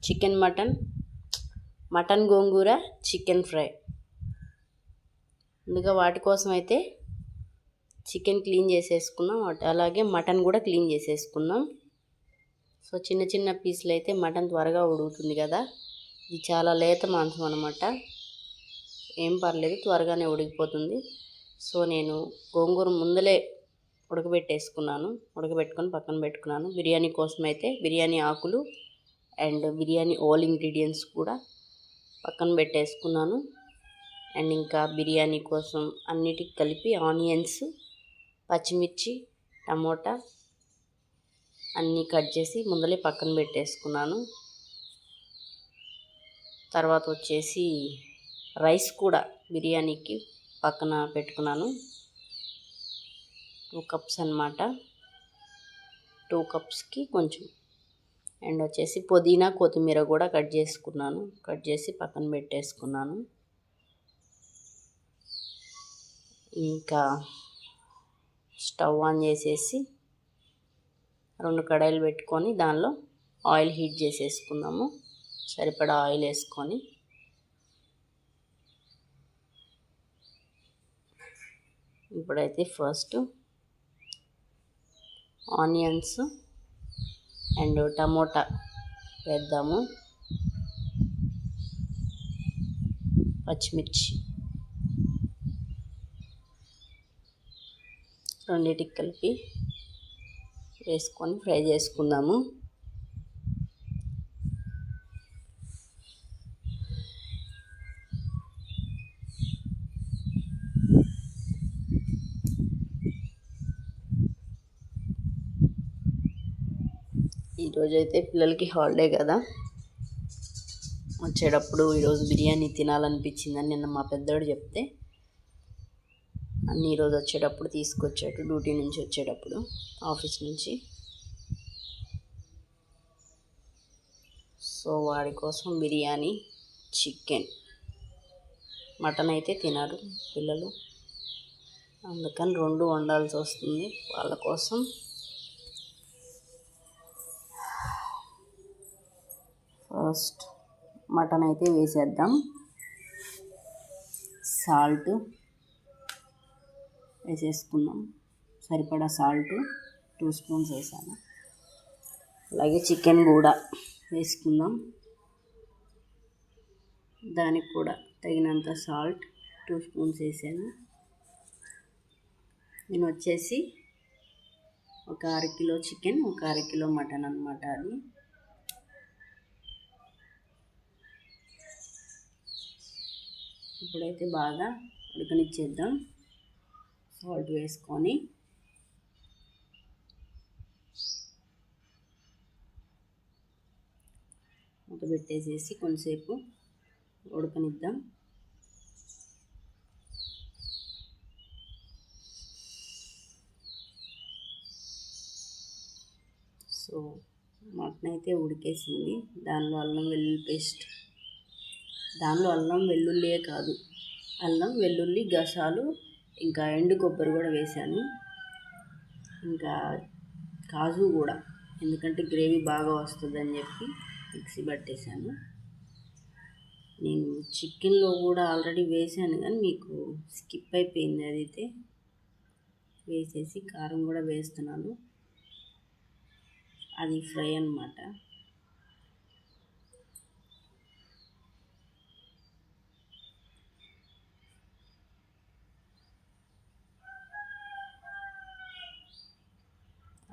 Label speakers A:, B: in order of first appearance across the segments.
A: Chicken mutton గోంగూర chicken fry. ముందుగా వాటి కోసం అయితే చికెన్ క్లీన్ చేసేసుకున్నాం, అలాగే మటన్ కూడా క్లీన్ చేసేసుకున్నాం. సో చిన్న చిన్న పీసులు అయితే మటన్ త్వరగా ఉడుకుతుంది కదా. ఇది చాలా లేత మాంసం అనమాట, ఏం పర్లేదు త్వరగానే ఉడికిపోతుంది. సో నేను గోంగూర ముందలే ఉడకబెట్టుకొని పక్కన పెట్టుకున్నాను. బిర్యానీ కోసం అయితే బిర్యానీ ఆకులు అండ్ బిర్యానీ ఆల్ ఇంగ్రీడియంట్స్ కూడా పక్కన పెట్టేసుకున్నాను. అండ్ ఇంకా బిర్యానీ కోసం అన్నిటికి కలిపి ఆనియన్స్, పచ్చిమిర్చి, టమోటా అన్నీ కట్ చేసి ముందలే పక్కన పెట్టేసుకున్నాను. తర్వాత వచ్చేసి రైస్ కూడా బిర్యానీకి పక్కన పెట్టుకున్నాను. 2 కప్స్ అన్నమాట. 2 కప్స్కి కొంచెం. అండ్ వచ్చేసి పుదీనా, కొత్తిమీర కూడా కట్ చేసి పక్కన పెట్టేసుకున్నాను. ఇంకా స్టవ్ ఆన్ చేసేసి 2 కడాయిలు పెట్టుకొని దానిలో ఆయిల్ హీట్ చేసేసుకుందాము. సరిపడా ఆయిల్ వేసుకొని ఇప్పుడైతే ఫస్ట్ ఆనియన్స్ అండ్ టమోటా వేద్దాము. పచ్చిమిర్చి రెండింటికి కలిపి వేసుకొని ఫ్రై చేసుకుందాము. ఈరోజైతే పిల్లలకి హాలిడే కదా, వచ్చేటప్పుడు ఈరోజు బిర్యానీ తినాలనిపించిందని నిన్న మా పెద్దోడు చెప్తే అన్నీ ఈరోజు వచ్చేటప్పుడు తీసుకొచ్చాడు, డ్యూటీ నుంచి వచ్చేటప్పుడు, ఆఫీస్ నుంచి. సో వాడి కోసం బిర్యానీ, చికెన్, మటన్ అయితే తినరు పిల్లలు, అందుకని 2 వండాల్సి వస్తుంది వాళ్ళ కోసం. ఫస్ట్ మటన్ అయితే వేసేద్దాం. సాల్ట్ వేసేసుకుందాం, సరిపడా సాల్ట్ 2 స్పూన్స్ వేసాను. అలాగే చికెన్ కూడా వేసుకుందాం, దానికి కూడా తగినంత సాల్ట్ 2 స్పూన్స్ వేసాను. నేను వచ్చేసి ఒక 1/2 కిలో చికెన్, ఒక 1/2 కిలో మటన్ అన్నమాట. అది ఇప్పుడైతే బాగా ఉడకనిచ్చేద్దాం. సాల్ట్ వేసుకొని మూత పెట్టేసేసి కొంతసేపు ఉడకనిద్దాం. సో మటన్ అయితే ఉడికేసింది. దానిలో అల్లం వెల్లుల్లి పేస్ట్, దానిలో అల్లం వెల్లుల్లియే కాదు, అల్లం వెల్లుల్లి గసాలు, ఇంకా ఎండు కొబ్బరి కూడా వేసాను, ఇంకా కాజు కూడా, ఎందుకంటే గ్రేవీ బాగా వస్తుందని చెప్పి మిక్సీ పట్టేశాను. నేను చికెన్లో కూడా ఆల్రెడీ వేసాను కానీ మీకు స్కిప్ అయిపోయింది, అదైతే వేసేసి కారం కూడా వేస్తున్నాను. అది ఫ్రై అన్నమాట.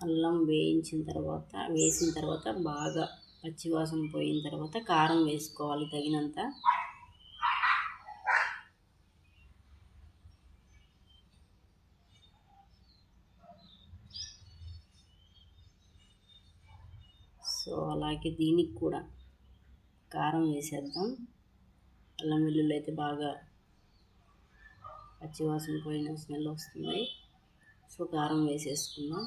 A: అల్లం వేసిన తర్వాత బాగా పచ్చివాసన పోయిన తర్వాత కారం వేసుకోవాలి తగినంత. సో అలాగే దీనికి కూడా కారం వేసేద్దాం. అల్లం వెల్లుల్లి అయితే బాగా పచ్చివాసన పోయిన స్మెల్ వస్తుంది. సో కారం వేసేసుకుందాం.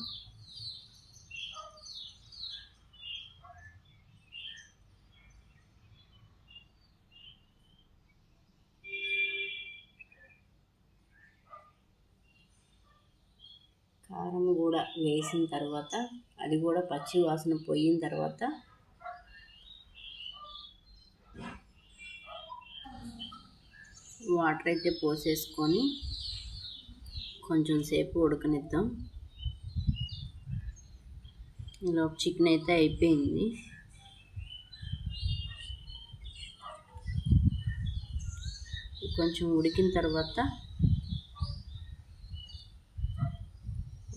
A: కారం కూడా వేసిన తర్వాత, అది కూడా పచ్చి వాసన పోయిన తర్వాత వాటర్ అయితే పోసేసుకొని కొంచెం సేపు ఉడకనిద్దాం. ఇలా చికెన్ అయితే అయిపోయింది. కొంచెం ఉడికిన తర్వాత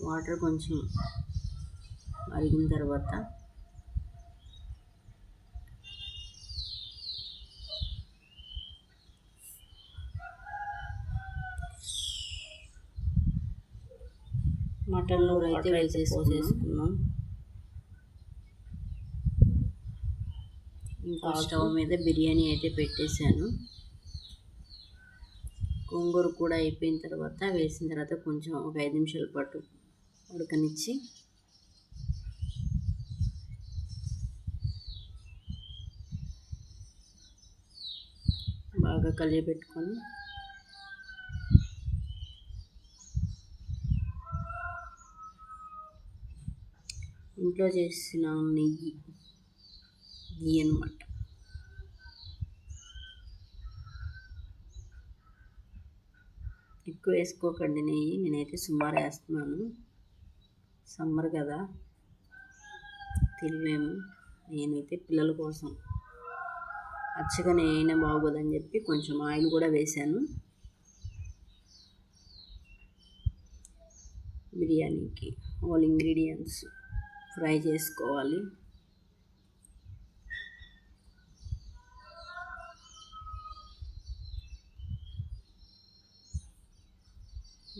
A: వాటర్ కొంచెం మరిగిన తర్వాత మటన్లో అయితే వేసేసుకున్నాం. ఇంకా స్టవ్ మీద బిర్యానీ అయితే పెట్టేశాను. గోంగూర కూడా అయిపోయిన తర్వాత వేసిన తర్వాత కొంచెం ఒక 5 నిమిషాల పాటు ఉడకనిచ్చి బాగా కలియబెట్టుకొని ఇంట్లో చేసిన నెయ్యి అన్నమాట. ఎక్కువ వేసుకోకండి నెయ్యి, నేనైతే సుమారు వేస్తున్నాను. సమ్మర్ కదా తెలియలేము. నేనైతే పిల్లల కోసం అచ్చగా నెయ్యి బాగోదని చెప్పి కొంచెం ఆయిల్ కూడా వేశాను. బిర్యానీకి ఆల్ ఇంగ్రీడియంట్స్ ఫ్రై చేసుకోవాలి.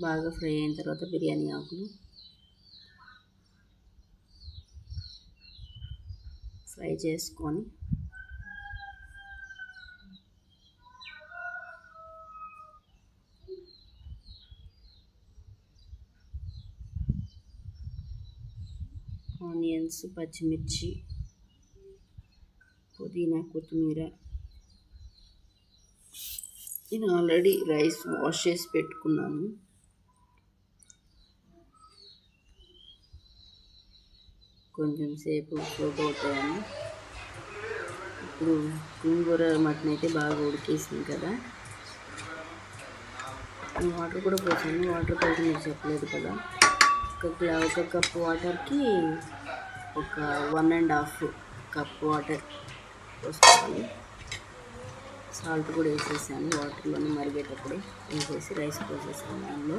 A: బాగా ఫ్రై అయిన తర్వాత బిర్యానీ ఆకులు ఫ్రై చేసుకొని ఆనియన్స్, పచ్చిమిర్చి, పుదీనా, కొత్తిమీర. నేను ఆల్రెడీ రైస్ వాష్ చేసి పెట్టుకున్నాను. కొంచెం సేపు సోక్ అవుతాయని. ఇప్పుడు గోంగూర మటన్ అయితే బాగా ఉడికేసింది కదా, వాటర్ కూడా పోసాను. వాటర్ పోసి మీకు చెప్పలేదు కదా, ఒక కప్ వాటర్కి ఒక 1.5 కప్ వాటర్ పోసుకోవాలి. సాల్ట్ కూడా వేసేసాను వాటర్లోనే మరిగేటప్పుడు వేసేసి రైస్ పోసేసాను. దానిలో